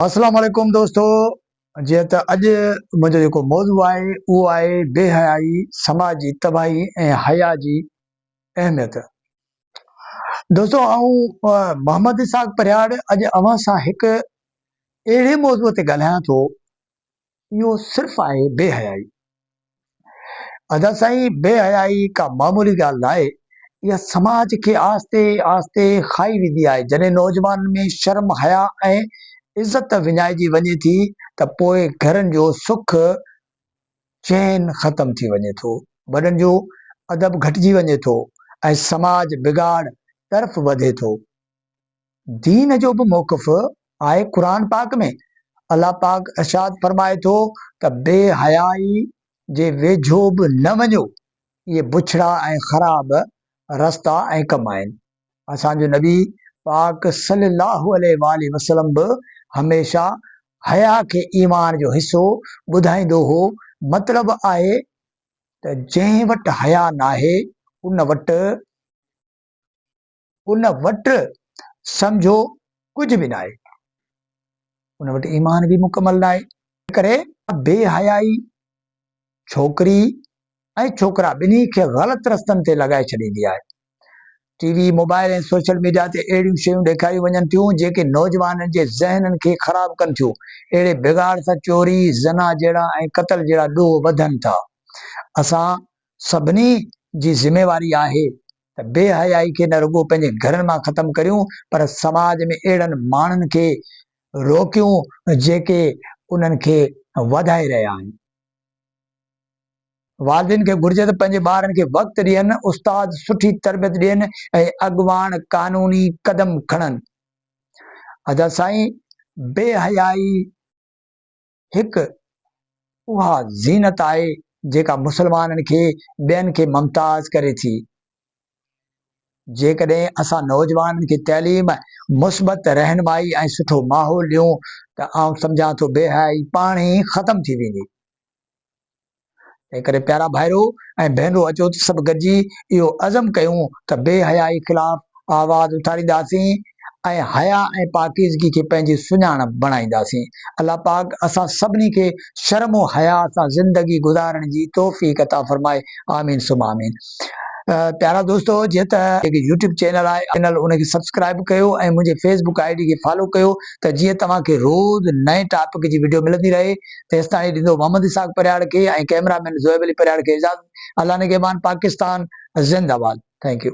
अस्सलाम वालेकुम दोस्तों। जी त अॼु मुंहिंजो जेको मौज़ू आहे उहो आहे बेहयाई समाज जी तबाही ऐं हया जी अहमियत। दोस्तों मोहम्मद इसाक परियाड़ अॼु अव्हां सां हिकु अहिड़े मौज़ूअ ते ॻाल्हायां थो, इहो सिर्फ़ु आहे बेहयाई। अदा साईं, बेहयाई का मामूली ॻाल्हि न आहे, इहा समाज खे आहिस्ते आहिस्ते खाई वेंदी आहे। जॾहिं नौजवान में शर्म, हया ऐं इज़त विञाइजी वञे थी त पोइ घरनि जो सुख चैन ख़तम थी वञे थो, वॾनि जो अदब घटिजी वञे थो ऐं समाज बिगाड़ तरफ़ वधे थो। दीन जो बि मौक़िफ़ आहे क़ुरान पाक में। अलाह पाक इरशाद फरमाए थो त बेहयाई जे वेझो बि न वञो, इहे बुछड़ा ऐं ख़राब रस्ता ऐं कम आहिनि। असांजो नबी पाक सल्लल्लाहु अलैहि वसल्लम बि हमेशा हया खे ईमान जो हिस्सो ॿुधाईंदो हो। मतिलबु आहे त जंहिं वटि हया नाहे उन वटि सम्झो कुझु बि न आहे, उन वटि ईमान बि मुकमल न आहे। करे बेहयाई छोकिरी ऐं छोकिरा ॿिन्ही खे ग़लति रस्तनि ते लॻाए छॾींदी आहे। टीवी, मोबाइल ऐं सोशल मीडिया ते अहिड़ियूं शयूं ॾेखारियूं वञनि थियूं जेके नौजवाननि जे ज़हननि खे ख़राब कनि थियूं। अहिड़े बिगाड़ सां चोरी, ज़ना जहिड़ा ऐं क़त्ल जहिड़ा ॾोह वधनि था। असां सभिनी जी ज़िमेवारी आहे त बेहयाई खे न रुॻो पंहिंजे घरनि मां ख़तमु करियूं, पर समाज में अहिड़नि माण्हुनि खे रोकियूं जेके उन्हनि खे वधाए रहिया आहिनि। वालिदिन खे घुर्जे त पंहिंजे ॿारनि खे वक़्तु ॾियनि, उस्ताद सुठी तरबियत ॾियनि ऐं अॻुवान कानूनी क़दम खणनि। अदा साईं, बेहयाई हिकु उहा ज़ीनत आहे जेका मुसलमाननि खे ॿियनि खे मुमताज़ करे थी। जेकॾहिं असां नौजवाननि खे तइलीम, मुस्बत रहनुमाई ऐं सुठो माहौल ॾियूं त आउं सम्झां थो बेहयाई पाण ई ख़तमु थी वेंदी। तंहिं करे प्यारा भाइरो ऐं भेनरूं, अचो त सभु गॾिजी इहो अज़म कयूं त बेहयाई ख़िलाफ़ आवाज़ उथारींदासीं ऐं हया ऐं पाकीज़गी खे पंहिंजी सुञाणप बणाईंदासीं। अलाह पाक असां सभिनी खे शर्म हया सां ज़िंदगी गुज़ारण जी तौफ़ीक़ अता फरमाए। आमीन सुमा आमीन। प्यारा दोस्तो, जीअं त यूट्यूब चैनल आहे, चैनल उनखे सब्सक्राइब कयो ऐं मुंहिंजे फेसबुक ID खे फॉलो कयो त जीअं तव्हांखे रोज़ नए टॉपिक जी वीडियो मिलंदी रहे। तेसि ताईं ॾींदो मोहम्मद इसाक परियाड़ खे ऐं कैमरामैन ज़ोएब अली परियाड़ खे इजाज़त। अल्लाह निगहबान, पाकिस्तान ज़िंदाबाद। Thank U.